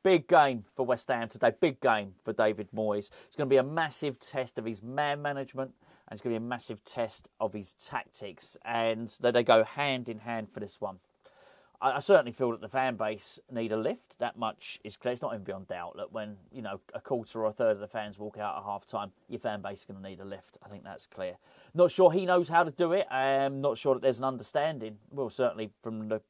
Big game for West Ham today. Big game for David Moyes. It's going to be a massive test of his man management, and it's going to be a massive test of his tactics. And they go hand in hand for this one. I certainly feel that the fan base need a lift. That much is clear. It's not even beyond doubt that when, a quarter or a third of the fans walk out at half-time, your fan base is going to need a lift. I think that's clear. Not sure he knows how to do it. I'm not sure that there's an understanding. Well, certainly from the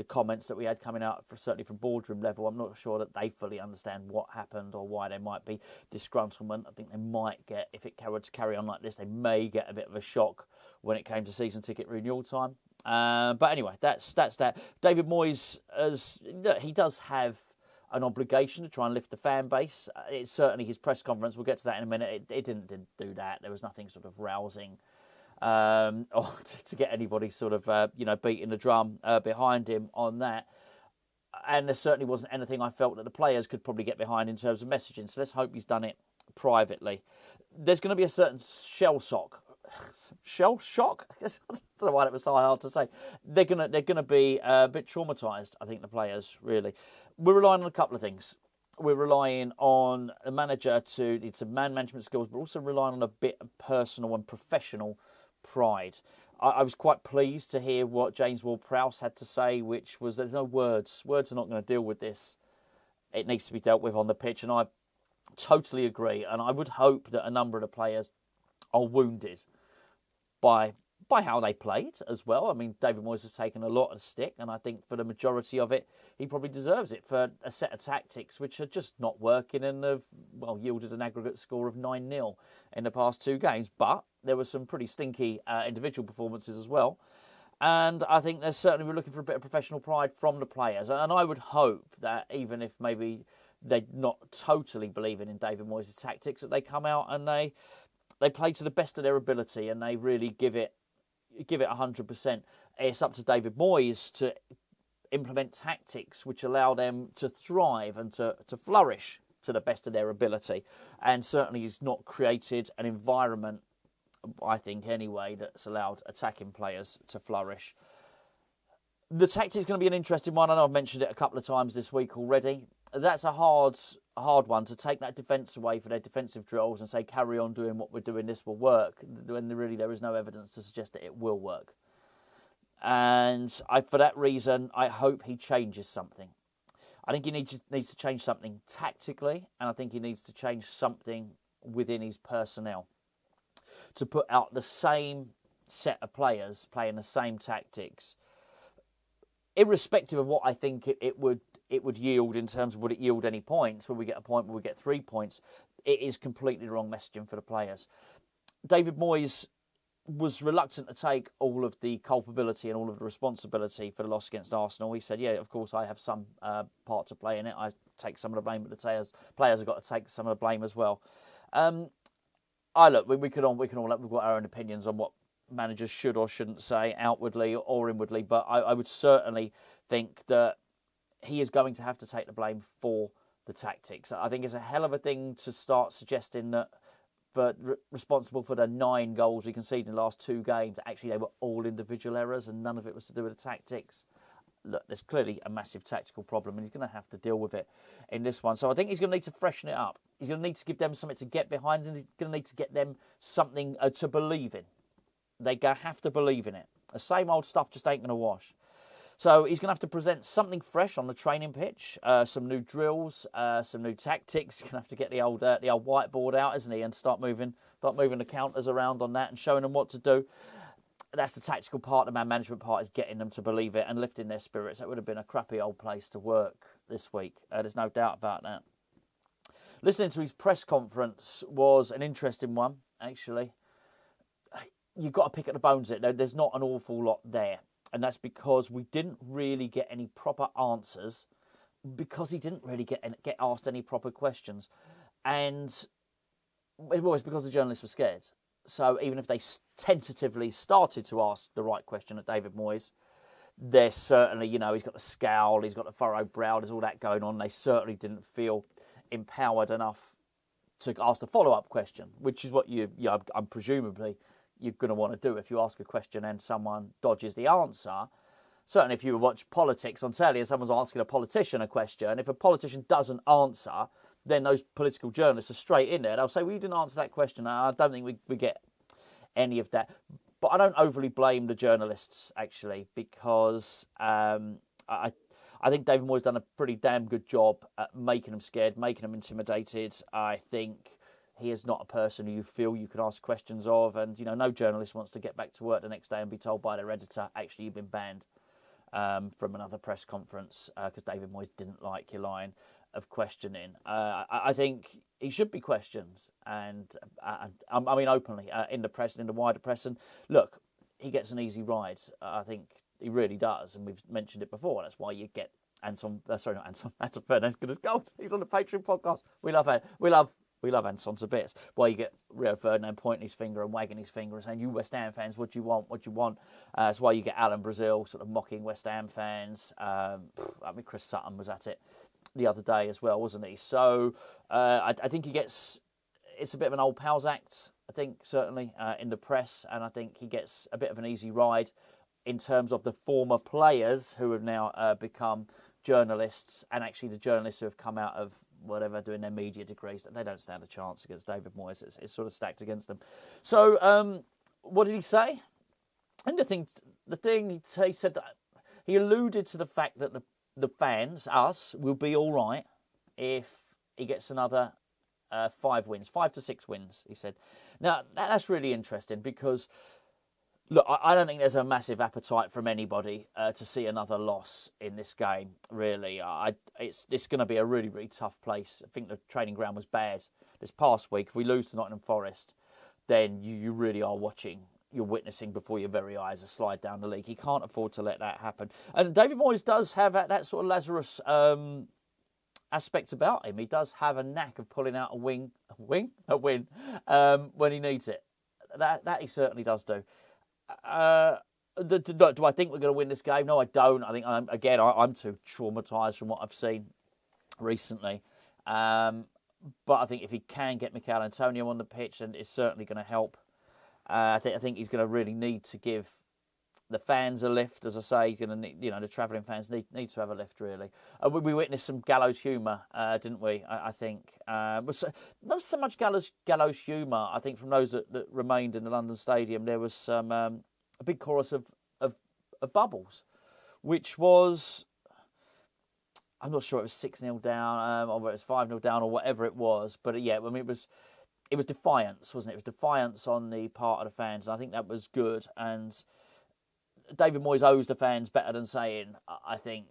comments that we had coming out, certainly from boardroom level, I'm not sure that they fully understand what happened or why there might be disgruntlement. I think they might get, if it were to carry on like this, they may get a bit of a shock when it came to season ticket renewal time. But anyway, that's that. David Moyes, he does have an obligation to try and lift the fan base. It's certainly his press conference. We'll get to that in a minute. It didn't do that. There was nothing sort of rousing or to get anybody sort of beating the drum behind him on that. And there certainly wasn't anything I felt that the players could probably get behind in terms of messaging. So let's hope he's done it privately. There's going to be a certain shell shock. I don't know why that was so hard to say. They're gonna be a bit traumatised, I think, the players, really. We're relying on a couple of things. We're relying on a manager to need some man management skills, but also relying on a bit of personal and professional pride. I was quite pleased to hear what James Ward-Prowse had to say, which was there's no words. Words are not going to deal with this. It needs to be dealt with on the pitch, and I totally agree. And I would hope that a number of the players are wounded by how they played as well. I mean, David Moyes has taken a lot of stick, and I think for the majority of it, he probably deserves it for a set of tactics which are just not working and have, yielded an aggregate score of 9-0 in the past two games. But there were some pretty stinky individual performances as well. And I think there's certainly we're looking for a bit of professional pride from the players. And I would hope that even if maybe they're not totally believing in David Moyes' tactics, that they come out and they play to the best of their ability and they really give it 100%. It's up to David Moyes to implement tactics which allow them to thrive and to flourish to the best of their ability. And certainly he's not created an environment, I think anyway, that's allowed attacking players to flourish. The tactic is going to be an interesting one. I know I've mentioned it a couple of times this week already. That's a hard one to take that defence away for their defensive drills and say, carry on doing what we're doing, this will work, when really there is no evidence to suggest that it will work. And for that reason, I hope he changes something. I think he needs to change something tactically, and I think he needs to change something within his personnel to put out the same set of players playing the same tactics, irrespective of what I think it would yield in terms of would it yield any points. Will we get a point? Will we get 3 points? It is completely the wrong messaging for the players. David Moyes was reluctant to take all of the culpability and all of the responsibility for the loss against Arsenal. He said, yeah, of course I have some part to play in it. I take some of the blame, but the players have got to take some of the blame as well. We can all we've got our own opinions on what managers should or shouldn't say outwardly or inwardly, but I would certainly think that he is going to have to take the blame for the tactics. I think it's a hell of a thing to start suggesting that responsible for the 9 goals we conceded in the last 2 games, actually they were all individual errors and none of it was to do with the tactics. Look, there's clearly a massive tactical problem and he's going to have to deal with it in this one. So I think he's going to need to freshen it up. He's going to need to give them something to get behind and he's going to need to get them something to believe in. They have to believe in it. The same old stuff just ain't going to wash. So he's going to have to present something fresh on the training pitch, some new drills, some new tactics. He's going to have to get the old whiteboard out, isn't he, and start moving the counters around on that and showing them what to do. That's the tactical part. The man management part is getting them to believe it and lifting their spirits. That would have been a crappy old place to work this week. There's no doubt about that. Listening to his press conference was an interesting one, actually. You've got to pick at the bones of it. There's not an awful lot there. And that's because we didn't really get any proper answers because he didn't really get asked any proper questions. And it was because the journalists were scared. So even if they tentatively started to ask the right question at David Moyes, there's certainly, he's got the scowl, he's got the furrowed brow, there's all that going on. They certainly didn't feel empowered enough to ask the follow-up question, which is what I'm presumably you're going to want to do if you ask a question and someone dodges the answer. certainly if you watch politics on telly and someone's asking a politician a question, if a politician doesn't answer, then those political journalists are straight in there. They'll say, well, you didn't answer that question. I don't think we get any of that. But I don't overly blame the journalists, actually, because I think David Moyes done a pretty damn good job at making them scared, making them intimidated. I think he is not a person who you feel you can ask questions of. And, no journalist wants to get back to work the next day and be told by their editor, actually, you've been banned from another press conference because David Moyes didn't like your line of questioning. I think he should be questioned, and I mean openly in the press and in the wider press. And look, he gets an easy ride. I think he really does, and we've mentioned it before. That's why you get Anton Fernandez good as gold. He's on the Patreon podcast. We love Anton to bits. Why you get Rio Ferdinand pointing his finger and wagging his finger and saying, "You West Ham fans, what do you want? What do you want?" That's why you get Alan Brazil sort of mocking West Ham fans. Chris Sutton was at it the other day as well, wasn't he? So I think it's a bit of an old pals act, I think, certainly in the press, and I think he gets a bit of an easy ride in terms of the former players who have now become journalists, and actually the journalists who have come out of whatever doing their media degrees, they don't stand a chance against David Moyes. It's sort of stacked against them. So what did he say? And the thing he said that he alluded to the fact that the fans, us, will be all right if he gets another 5 wins, 5 to 6 wins, he said. Now, that's really interesting because, look, I don't think there's a massive appetite from anybody to see another loss in this game, really. It's going to be a really, really tough place. I think the training ground was bad this past week. If we lose to Nottingham Forest, then you really are you're witnessing before your very eyes a slide down the league. He can't afford to let that happen. And David Moyes does have that sort of Lazarus aspect about him. He does have a knack of pulling out a win when he needs it. That he certainly does do. Do I think we're going to win this game? No, I don't. I think I'm too traumatised from what I've seen recently. But I think if he can get Michail Antonio on the pitch, then it's certainly going to help. I think he's going to really need to give the fans a lift, as I say. The travelling fans need to have a lift, really. We witnessed some gallows humour, didn't we? I think not so much gallows humour. I think from those that remained in the London Stadium, there was a big chorus of bubbles, which was, I'm not sure it was 6-0 down, or it was 5-0 down, or whatever it was. But yeah, I mean it was defiance, wasn't it? It was defiance on the part of the fans, and I think that was good. And David Moyes owes the fans better than saying, I think,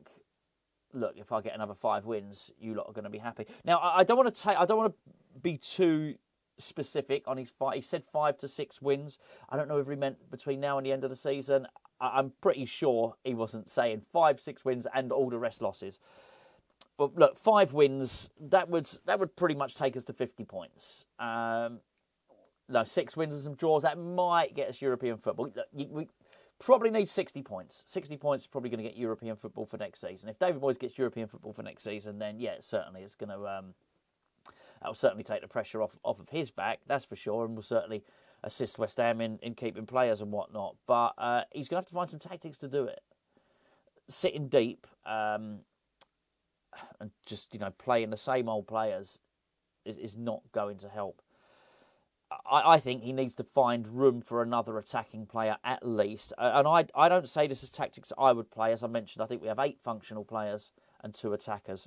look, if I get another 5 wins, you lot are going to be happy. Now, I don't want to be too specific on his fight. He said 5 to 6 wins. I don't know if he meant between now and the end of the season. I'm pretty sure he wasn't saying 5, 6 wins and all the rest losses. Well, look, 5 wins, that would pretty much take us to 50 points. 6 wins and some draws, that might get us European football. We probably need 60 points. 60 points is probably going to get European football for next season. If David Moyes gets European football for next season, then yeah, certainly it's going to that'll certainly take the pressure off of his back, that's for sure, and will certainly assist West Ham in keeping players and whatnot. But he's going to have to find some tactics to do it. Sitting deep and just playing the same old players is not going to help. I think he needs to find room for another attacking player at least. And I don't say this as tactics I would play. As I mentioned, I think we have 8 functional players and 2 attackers.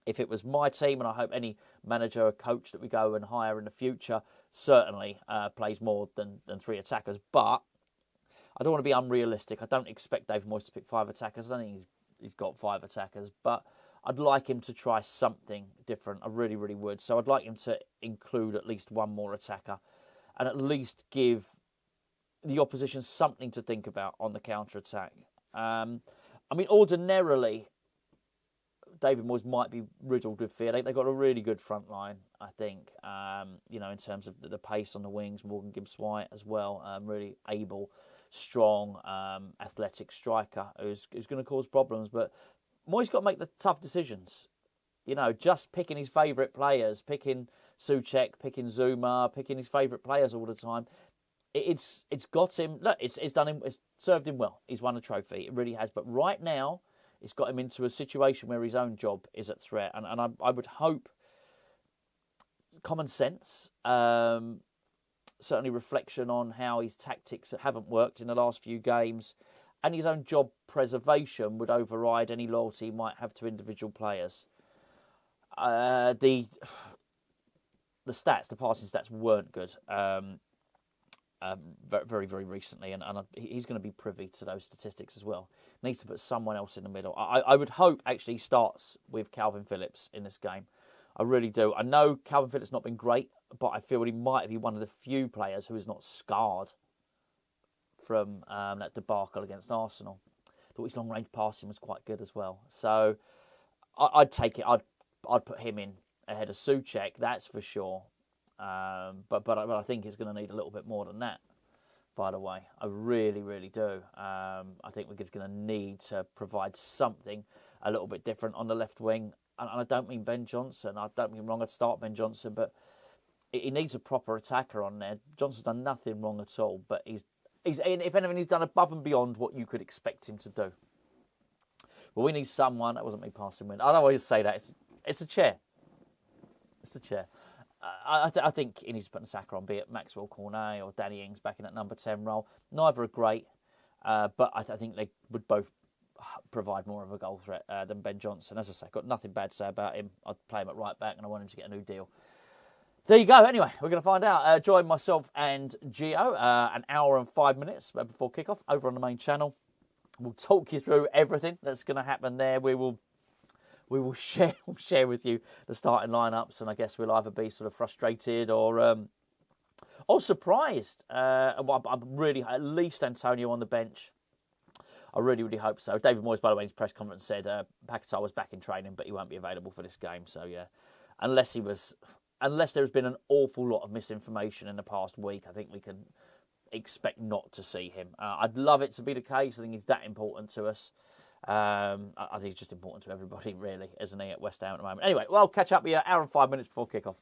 If it was my team, and I hope any manager or coach that we go and hire in the future certainly plays more than 3 attackers. But I don't want to be unrealistic. I don't expect David Moyes to pick 5 attackers. I don't think he's got 5 attackers. But I'd like him to try something different. I really, really would. So I'd like him to include at least 1 more attacker and at least give the opposition something to think about on the counter-attack. Ordinarily, David Moyes might be riddled with fear. They've got a really good front line, I think, in terms of the pace on the wings. Morgan Gibbs-White as well, really able, strong, athletic striker who's going to cause problems. But Moyes got to make the tough decisions. Just picking his favourite players, picking Souček, picking Zuma, picking his favourite players all the time. it's got him. Look, it's done him. It's served him well. He's won a trophy. It really has. But right now, it's got him into a situation where his own job is at threat. And I would hope common sense, certainly reflection on how his tactics haven't worked in the last few games, and his own job preservation would override any loyalty he might have to individual players. The passing stats weren't good. Very, very recently, and he's going to be privy to those statistics as well. Needs to put someone else in the middle. I would hope actually he starts with Calvin Phillips in this game. I really do. I know Calvin Phillips not been great, but I feel he might be one of the few players who is not scarred from that debacle against Arsenal. I thought his long-range passing was quite good as well. So I'd take it. I'd put him in ahead of Souček, that's for sure. But I think it's going to need a little bit more than that, by the way. I really, really do. I think we're just going to need to provide something a little bit different on the left wing. And I don't mean Ben Johnson. I don't mean wrong. I'd start Ben Johnson, but he needs a proper attacker on there. Johnson's done nothing wrong at all, but he's if anything, he's done above and beyond what you could expect him to do. Well, we need someone. That wasn't me passing wind. I don't always say that. It's a chair. It's the chair. I think he needs to put Saka on, be it Maxwell Cornet or Danny Ings back in that number 10 role. Neither are great, but I think they would both provide more of a goal threat than Ben Johnson. As I say, I've got nothing bad to say about him. I'd play him at right back and I want him to get a new deal. There you go. Anyway, we're going to find out. Join myself and Gio an hour and 5 minutes before kickoff over on the main channel. We'll talk you through everything that's going to happen there. We will share with you the starting lineups, and I guess we'll either be sort of frustrated or surprised. I'm really, at least Antonio on the bench. I really, really hope so. David Moyes, by the way, in his press conference said Paquetá was back in training, but he won't be available for this game. So yeah, unless there's been an awful lot of misinformation in the past week, I think we can expect not to see him. I'd love it to be the case. I think he's that important to us. I think it's just important to everybody, really, isn't he, at West Ham at the moment. Anyway, well, I'll catch up with you an hour and 5 minutes before kickoff.